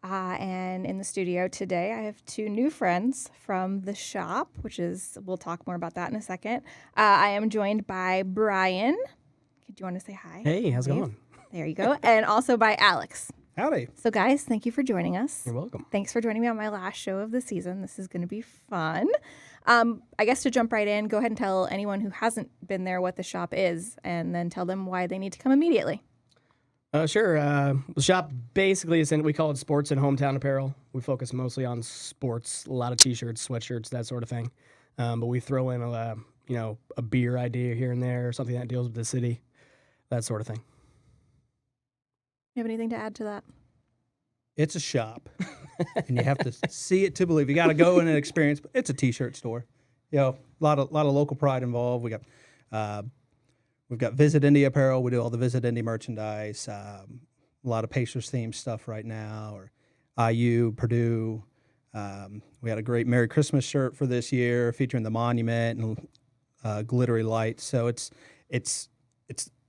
And in the studio today, I have two new friends from the shop, we'll talk more about that in a second. I am joined by Brian. Do you want to say hi? Hey, how's it Wave? going? There you go. And also by Alex. Howdy. So guys, thank you for joining us. You're welcome. Thanks for joining me on my last show of the season. This is going to be fun. I guess to jump right in, go ahead and tell anyone who hasn't been there what the shop is, and then tell them why they need to come immediately. Sure. The shop basically is we call it sports and hometown apparel. We focus mostly on sports, a lot of T-shirts, sweatshirts, that sort of thing. But we throw in a beer idea here and there, something that deals with the city, that sort of thing. You have anything to add to that? It's a shop, and you have to see it to believe. You got to go in and experience. It's a T-shirt store. A lot of local pride involved. We've got Visit Indy apparel. We do all the Visit Indy merchandise. A lot of Pacers themed stuff right now, or IU, Purdue. We had a great Merry Christmas shirt for this year featuring the monument and glittery lights. So it's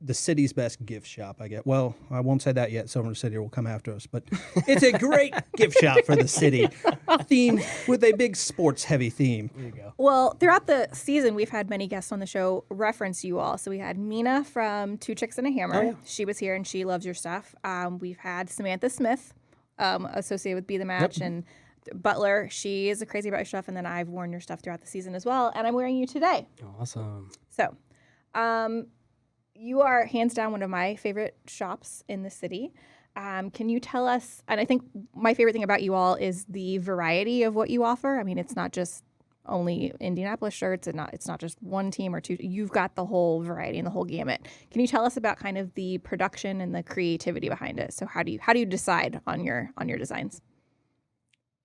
the city's best gift shop, I get. Well, I won't say that yet. Silver City will come after us, but it's a great gift shop for the city, themed with a big sports-heavy theme. There you go. Well, throughout the season, we've had many guests on the show reference you all. So we had Mina from Two Chicks and a Hammer. Oh, yeah. She was here, and she loves your stuff. We've had Samantha Smith, associated with Be The Match, and Butler. She is crazy about your stuff, and then I've worn your stuff throughout the season as well, and I'm wearing you today. Awesome. So, you are hands down one of my favorite shops in the city. Can you tell us, and I think my favorite thing about you all is the variety of what you offer. I mean, it's not just only Indianapolis shirts, and it's not just one team or two. You've got the whole variety and the whole gamut. Can you tell us about kind of the production and the creativity behind it? So how do you decide on your designs?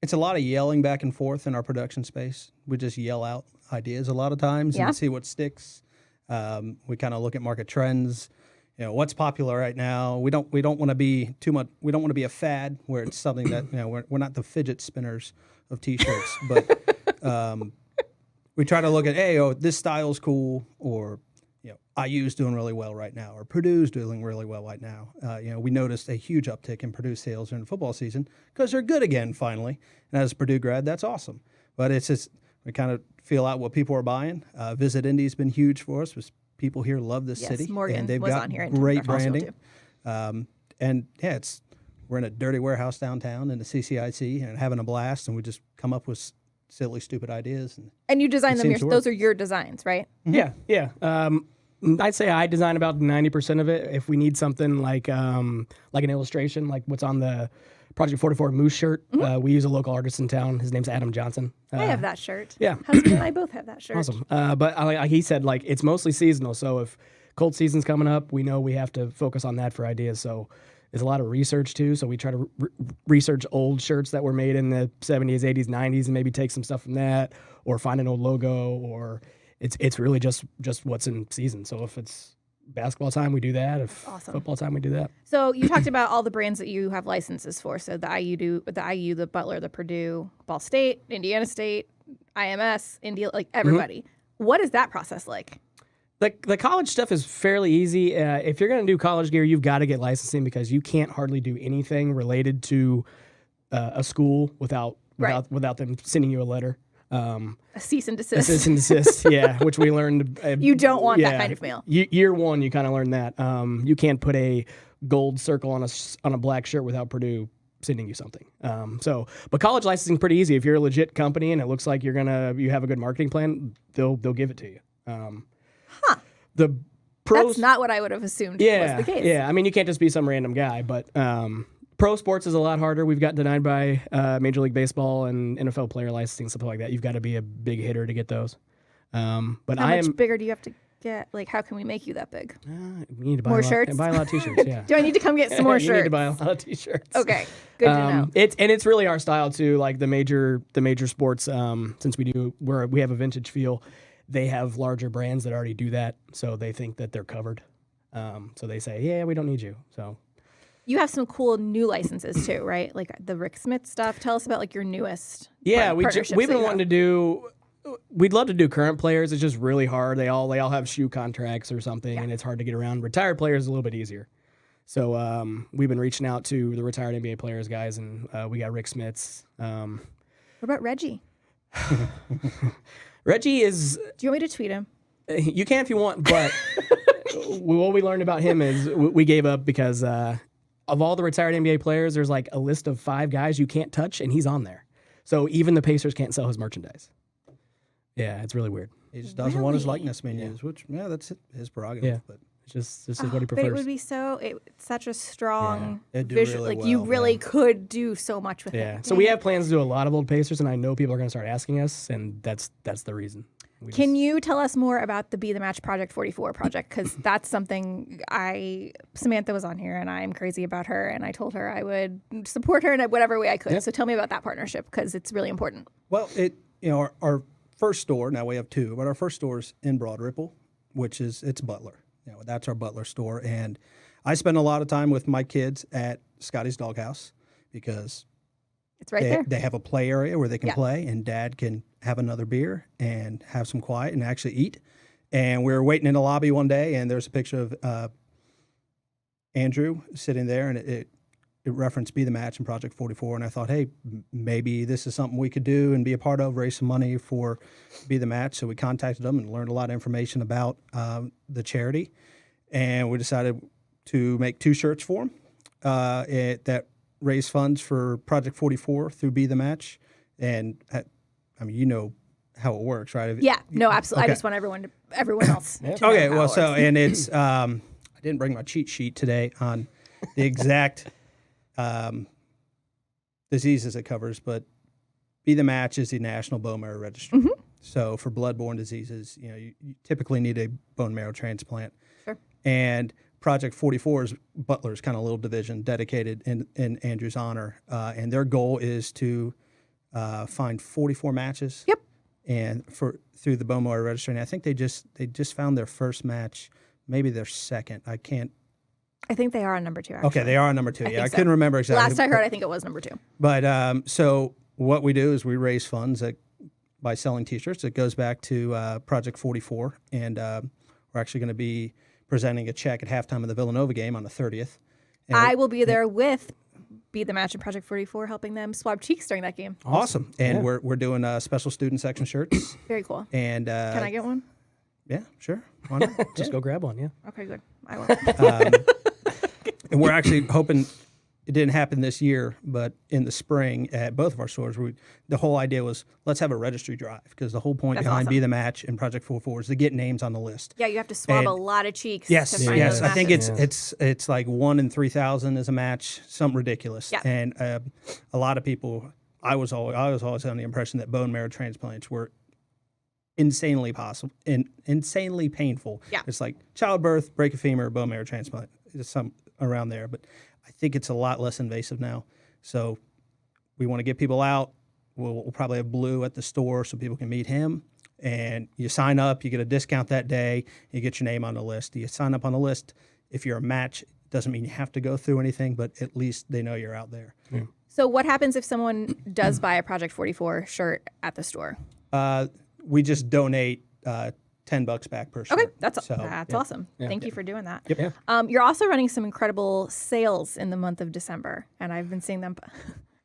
It's a lot of yelling back and forth in our production space. We just yell out ideas a lot of times and see what sticks. We kind of look at market trends, what's popular right now. We don't want to be too much. We don't want to be a fad where it's something that we're not the fidget spinners of T-shirts, but we try to look at this style's cool, or IU's doing really well right now, or Purdue's doing really well right now. We noticed a huge uptick in Purdue sales during the football season because they're good again finally. And as a Purdue grad, that's awesome. But it's just we kind of feel out what people are buying. Visit Indy's been huge for us. Because people here love this city. Morgan and they've was got on here great branding. We're in a dirty warehouse downtown in the CCIC and having a blast, and we just come up with silly, stupid idedes. And you design them. Those are your designs, right? Mm-hmm. Yeah. I'd say I design about 90% of it. If we need something like an illustration, like what's on the Project 44 Moose shirt, we use a local artist in town. His name's Adam Johnson. I have that shirt. Yeah. Husband and I both have that shirt. Awesome. But like he said, it's mostly seasonal. So if cold season's coming up, we know we have to focus on that for ideas. So there's a lot of research too. So we try to research old shirts that were made in the 70s, 80s, 90s, and maybe take some stuff from that, or find an old logo, or it's really just what's in season. So if it's basketball time, we do that. If football time, we do that. So you talked about all the brands that you have licenses for. So the IU, the Butler, the Purdue, Ball State, Indiana State, IMS, India, everybody. What is that process like? The college stuff is fairly easy. If you're going to do college gear, you've got to get licensing because you can't hardly do anything related to a school without them sending you a letter. A cease and desist. A cease and desist, yeah, which we learned. You don't want that kind of mail. Year one, you kind of learn that. You can't put a gold circle on a black shirt without Purdue sending you something. But college licensing is pretty easy. If you're a legit company and it looks like you have a good marketing plan, they'll give it to you. The pros, that's not what I would have assumed was the case. Yeah, I mean, you can't just be some random guy, but pro sports is a lot harder. We've got denied by Major League Baseball and NFL player licensing, something like that. You've got to be a big hitter to get those. But how much bigger do you have to get? How can we make you that big? We need to buy more shirts. Buy a lot of T-shirts. Yeah. Do I need to come get some more shirts? You need to buy a lot of T-shirts. Okay, good to know. It's really our style too. Like the major sports, since we have a vintage feel. They have larger brands that already do that, so they think that they're covered. So they say, yeah, we don't need you. So you have some cool new licenses too, right? Like the Rick Smith stuff. Tell us about your newest. Yeah, we've been wanting to do. We'd love to do current players. It's just really hard. They all have shoe contracts or something, and it's hard to get around. Retired players is a little bit easier. So we've been reaching out to the retired NBA players, guys, and we got Rick Smits. What about Reggie? Reggie is. Do you want me to tweet him? You can if you want, but what we learned about him is we gave up because of all the retired NBA players, there's like a list of 5 guys you can't touch, and he's on there. So even the Pacers can't sell his merchandise. Yeah, it's really weird. He just doesn't want his likeness being used, which, that's his prerogative. Yeah. But This is what he prefers. But it would be it's such a strong It'd do visual. really Like you well, really could do so much with yeah. it. So we have plans to do a lot of old Pacers, and I know people are going to start asking us, and that's the reason. Can you tell us more about the Be the Match Project 44 project? Because that's something Samantha was on here, and I'm crazy about her, and I told her I would support her in whatever way I could. Yep. So tell me about that partnership, because it's really important. Well, our first store, now we have 2, but our first store is in Broad Ripple, which is Butler. That's our Butler store. And I spend a lot of time with my kids at Scotty's Doghouse because It's right there. They have a play area where they can play, and Dad can have another beer and have some quiet and actually eat. And we were waiting in the lobby one day, and there's a picture of Andrew sitting there, and it referenced Be the Match and Project 44. And I thought, hey, maybe this is something we could do and be a part of, raise some money for Be the Match. So we contacted them and learned a lot of information about the charity. And we decided to make 2 shirts for them that raise funds for Project 44 through Be the Match. And I mean, you know how it works, right? Yeah, no, absolutely. Okay. I just want everyone else to know Okay, how well, it so, works. and it's, I didn't bring my cheat sheet today on the exact diseases it covers, but Be the Match is the National Bone Marrow Registry. Mm-hmm. So for bloodborne diseases, you typically need a bone marrow transplant. Sure. And Project 44 is Butler's kind of little division dedicated in Andrew's honor. And their goal is to find 44 matches. Yep. And through the bone marrow registry. And I think they just found their first match, maybe their second. I think they are on number 2, actually. Okay, they are on number 2. I I couldn't remember exactly. Last I heard, I think it was number 2. But so what we do is we raise funds by selling T-shirts. It goes back to Project 44, and we're actually going to be presenting a check at halftime of the Villanova game on the 30th. And I will be there with Be the Match and Project 44, helping them swab cheeks during that game. Awesome. And we're doing special student section shirts. Very cool. And Can I get one? Yeah, sure. Why not? Just go grab one, yeah. Okay, good. I will. And we're actually hoping it didn't happen this year, but in the spring at both of our stores, the whole idea was let's have a registry drive because the whole point That's behind awesome. Be the Match and Project 44 is to get names on the list. Yeah, you have to swab And- a lot of cheeks. Yes, to find yes. those I think matches. it's like 1 in 3,000 is a match, something ridiculous. Yeah. And a lot of people, I was always under the impression that bone marrow transplants were insanely painful. Yeah. It's like childbirth, break a femur, bone marrow transplant. It's some around there, but I think it's a lot less invasive now. So we want to get people out. We'll probably have Blue at the store so people can meet him. And you sign up, you get a discount that day, you get your name on the list. You sign up on the list. If you're a match, it doesn't mean you have to go through anything, but at least they know you're out there. Yeah. So what happens if someone does buy a Project 44 shirt at the store? We just donate $10 back per shirt. Okay, that's So, awesome. Yeah. Thank you for doing that. Yep. Yeah. You're also running some incredible sales in the month of December, and I've been seeing them.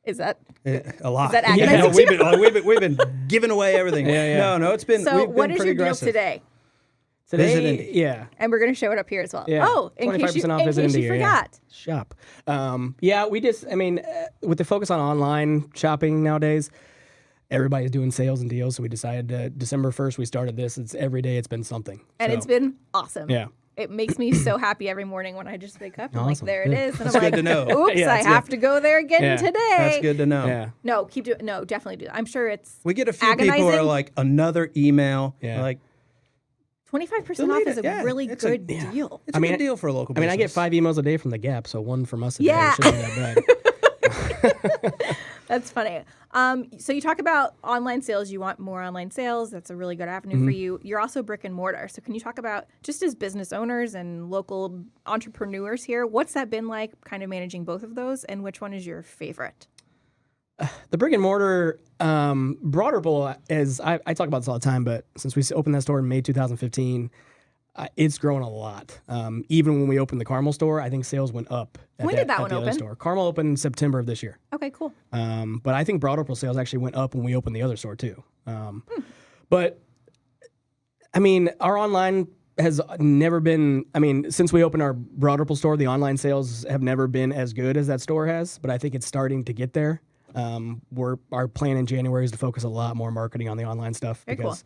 Is that A lot. Is that Yeah, agonizing we've been giving away everything. Yeah, yeah. No, it's been. so? We've What been is pretty your deal aggressive. today? Visit Today, Indy. yeah. And we're going to show it up here as well. Yeah. Oh, in case you, 25% off in Visit case you Indy, yeah. forgot. Shop. Yeah, we just, I mean, with the focus on online shopping nowadays, everybody's doing sales and deals. So we decided December 1st, we started this. It's every day it's been something. And So, it's been awesome. Yeah. It makes me so happy every morning when I just wake up and like, Awesome. there it Yeah. is. And That's I'm good like, to know. oops, Yeah, I that's have to go there again Yeah. today. That's good to know. Yeah. No, keep doing. No, definitely do. I'm sure it's We get a few people who are Agonizing. like another email. Yeah. Like 25% Delete off is it. a Yeah, really it's a- good yeah. deal. it's I a mean, good deal for a local I mean, I get business. 5 emails a day from the Gap, so one from us a day. Yeah. It shouldn't be that bad. That's funny. So you talk about online sales. You want more online sales. That's a really good avenue for you. You're also brick and mortar. So can you talk about, just as business owners and local entrepreneurs here, what's that been like kind of managing both of those, and which one is your favorite? The brick and mortar, Broad Ripple, is, I talk about this all the time, but since we opened that store in May 2015, It's grown a lot. Even when we opened the Carmel store, I think sales went up. When did that one the other open? store. Carmel opened in September of this year. Okay, cool. But I think Broad Ripple sales actually went up when we opened the other store too. But I mean, our online has never been. I mean, since we opened our Broad Ripple store, the online sales have never been as good as that store has. But I think it's starting to get there. Our plan in January is to focus a lot more marketing on the online stuff because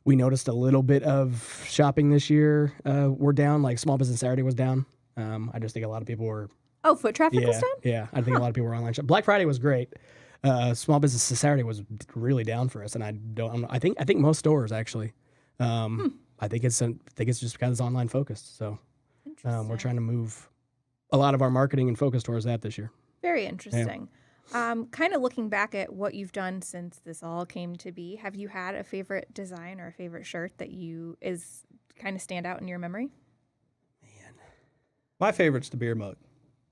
we noticed a little bit of shopping this year. We're down. Like Small Business Saturday was down. I just think a lot of people were. Oh, foot traffic was down? Yeah, I think a lot of people were online shopping. Black Friday was great. Small Business Saturday was really down for us, and I think most stores actually. I think it's just because it's online focused. So we're trying to move a lot of our marketing and focus towards that this year. Very interesting. Kind of looking back at what you've done since this all came to be, have you had a favorite design or a favorite shirt that is kind of stand out in your memory? Man, My favorite's the beer mug.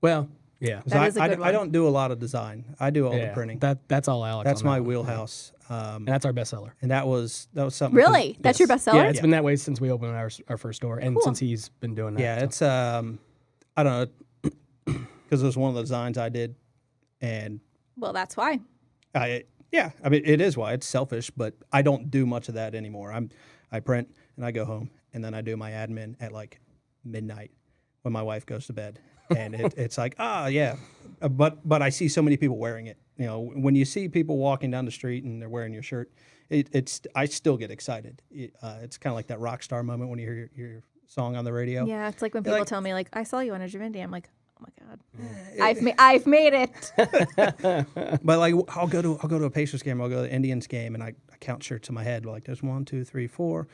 well, yeah, That is a good one. I don't do a lot of design. I do all the printing. That's all Alex. That's on my that one. wheelhouse. And that's our bestseller. And that was something. Really? That's your Yes. bestseller? Yeah, it's been that way since we opened our first store, and Cool. since he's been doing that. Yeah, so. it's I don't know, because it was one of the designs I did, and Well, that's why. I mean it is why it's selfish, but I don't do much of that anymore. I print and I go home and then I do my admin at like midnight when my wife goes to bed, and it's like but I see so many people wearing it. You know, when you see people walking down the street and they're wearing your shirt, I still get excited. It's kind of like that rock star moment when you hear your song on the radio. Yeah, it's like when You're people like- tell me, like, I saw you on a Jim Indy. I'm like, oh my God, I've made it. But like I'll go to a Pacers game, I'll go to an Indians game, and I count shirts in my head. Like there's 1, 2, 3, 4.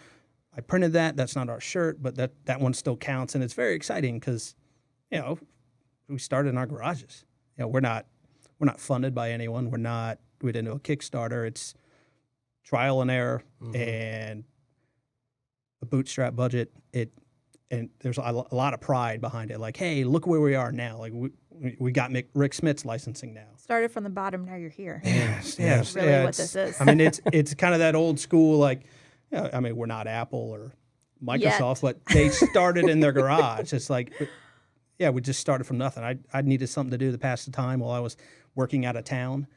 I printed that. That's not our shirt, but that one still counts, and it's very exciting because, you know, we started in our garages. You know, we're not funded by anyone. We didn't do a Kickstarter. It's trial and error and a bootstrap budget. And there's a lot of pride behind it. Like, hey, look where we are now. Like we got Rick Smith's licensing now. Started from the bottom, now you're here. Yes, That's really what this is. I mean, it's kind of that old school, like, you know, I mean, we're not Apple or Microsoft, but they started in their garage. It's like, yeah, we just started from nothing. I needed something to do to pass the time while I was working out of town,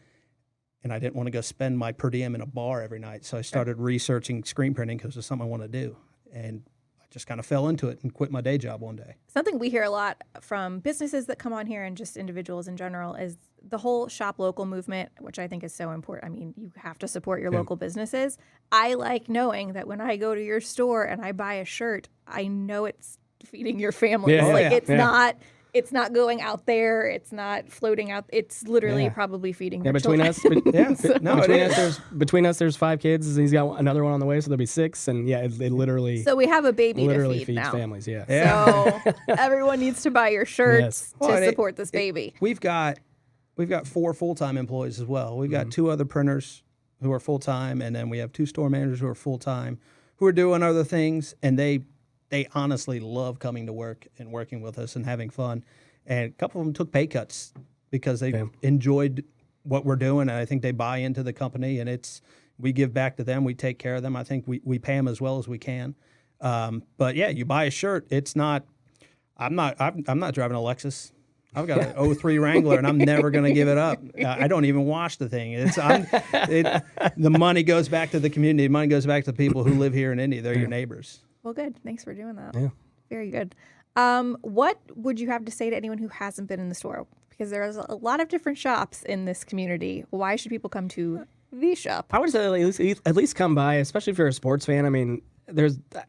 and I didn't want to go spend my per diem in a bar every night. So I started researching screen printing because it's something I want to do, and I just kind of fell into it and quit my day job one day. Something we hear a lot from businesses that come on here and just individuals in general is the whole shop local movement, which I think is so important. I mean, you have to support your local businesses. I like knowing that when I go to your store and I buy a shirt, I know it's feeding your family. Yeah, like yeah. it's not going out there. It's not floating out. It's literally probably feeding Yeah, your between children. us, between us, there's 5 kids. He's got another one on the way, so there'll be 6. And yeah, it literally, So we have a baby to literally feed feeds now. families. Yeah. So everyone needs to buy your shirts Well, to and support this baby. We've got 4 full-time employees as well. We've got 2 other printers who are full-time, and then we have 2 store managers who are full-time, who are doing other things, and they honestly love coming to work and working with us and having fun. And a couple of them took pay cuts because they enjoyed what we're doing, and I think they buy into the company, and we give back to them. We take care of them. I think we pay them as well as we can. But yeah, you buy a shirt. It's not. I'm not driving a Lexus. I've got an 03 Wrangler, and I'm never going to give it up. I don't even wash the thing. The money goes back to the community. The money goes back to the people who live here in Indy. They're your neighbors. Well, good. Thanks for doing that. Yeah. Very good. What would you have to say to anyone who hasn't been in the store? Because there's a lot of different shops in this community. Why should people come to the shop? I would say at least come by, especially if you're a sports fan. I mean,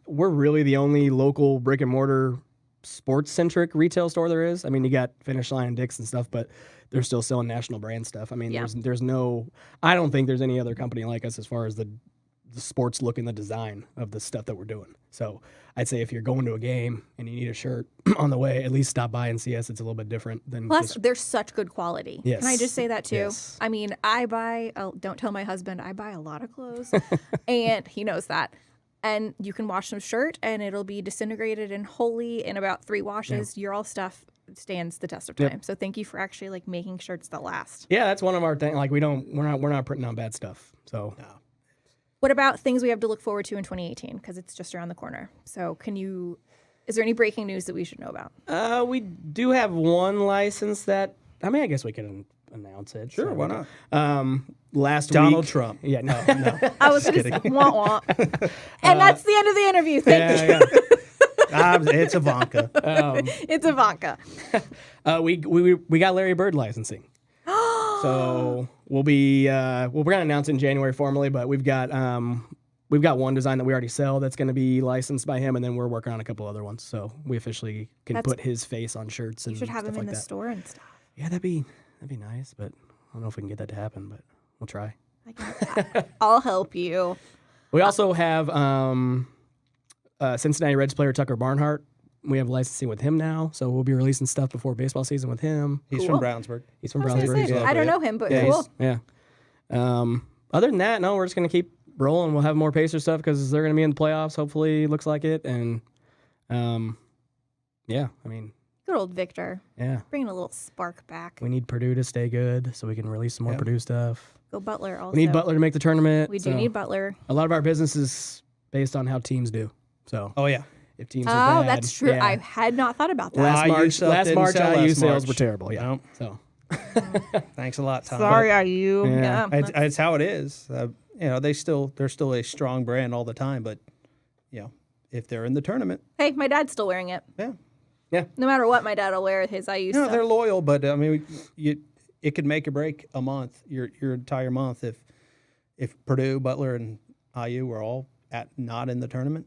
we're really the only local brick and mortar sports centric retail store there is. I mean, you got Finish Line and Dick's and stuff, but they're still selling national brand stuff. I mean, there's no. I don't think there's any other company like us as far as the sports look and the design of the stuff that we're doing. So I'd say if you're going to a game and you need a shirt on the way, at least stop by and see us. It's a little bit different than Plus, they're such good quality. Yes. Can I just say that too? Yes. I mean, don't tell my husband, I buy a lot of clothes, and he knows that. And you can wash some shirt, and it'll be disintegrated and wholly in about 3 washes. Your all stuff stands the test of time. So thank you for actually like making shirts that last. Yeah, that's one of our things. Like we're not printing on bad stuff. So What about things we have to look forward to in 2018? Because it's just around the corner. So is there any breaking news that we should know about? We do have one license that, I guess we can announce it. Sure, So why not? Last Donald week, Trump. Yeah, no. I was going to say, wah. And that's the end of the interview. Thank you. It's Ivanka. It's Ivanka. We got Larry Bird licensing. So we're gonna announce it in January formally, but we've got one design that we already sell that's gonna be licensed by him, and then we're working on a couple other ones. So we officially can put his face on shirts and You should have stuff him in like the that. store and stuff. Yeah, that'd be nice, but I don't know if we can get that to happen, but we'll try. I'll help you. We also have Cincinnati Reds player Tucker Barnhart. We have licensing with him now, so we'll be releasing stuff before baseball season with him. He's Cool. from Brownsburg. He's from I was gonna Brownsburg. say, so- I don't know him, but Yeah, cool. Yeah. Other than that, no, we're just gonna keep rolling. We'll have more Pacers stuff because they're gonna be in the playoffs. Hopefully, looks like it. And yeah, Good old Victor. yeah, Bringing a little spark back. we need Purdue to stay good so we can release some more Yeah. Purdue stuff. Go Butler also. We need Butler to make the tournament. We do so need Butler. a lot of our business is based on how teams do. So Oh, yeah. if teams are Oh, bad, that's true. yeah. I had not thought about that. last IU March, stuff last didn't March, sell IU last sales March. were terrible. Yeah. Nope. So Thanks a lot, Tom. Sorry, are you? Yeah. It's how it is. They're still a strong brand all the time, but if they're in the tournament, Hey, my dad's still wearing it. yeah, No matter what, my dad will wear his IU stuff. they're loyal. But it could make or break a month, your entire month, if Purdue, Butler, and IU were all not in the tournament.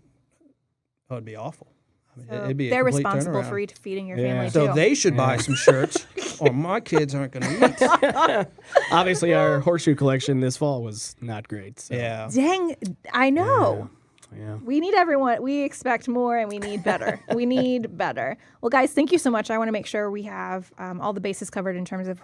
That would be awful. So It'd be a they're complete responsible turnaround. for feeding your Yeah. family So too. they should buy some shirts, or my kids aren't going to eat. obviously, our horseshoe collection this fall was not great. So. Yeah. Dang, I know. Yeah. We need everyone. We expect more and we need better. We need better. Well, guys, thank you so much. I want to make sure we have all the bases covered in terms of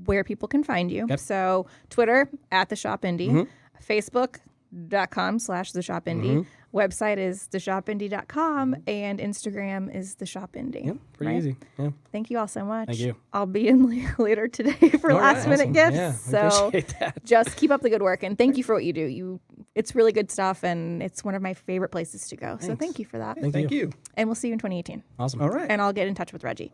where people can find you. Yep. So Twitter at The Shop Indy, Facebook.com/The Shop Indy. Website is theshopindy.com and Instagram is The Shop Indy. Yep. Pretty right? easy. Yeah. Thank you all so much. Thank you. I'll be in later today for All right, last minute awesome. gifts. Yeah, we so appreciate that. just keep up the good work and thank you for what you do. It's really good stuff and it's one of my favorite places to go. So Thanks. thank you for that. Thank Thank you. And we'll see you in 2018. Awesome. All right. And I'll get in touch with Reggie.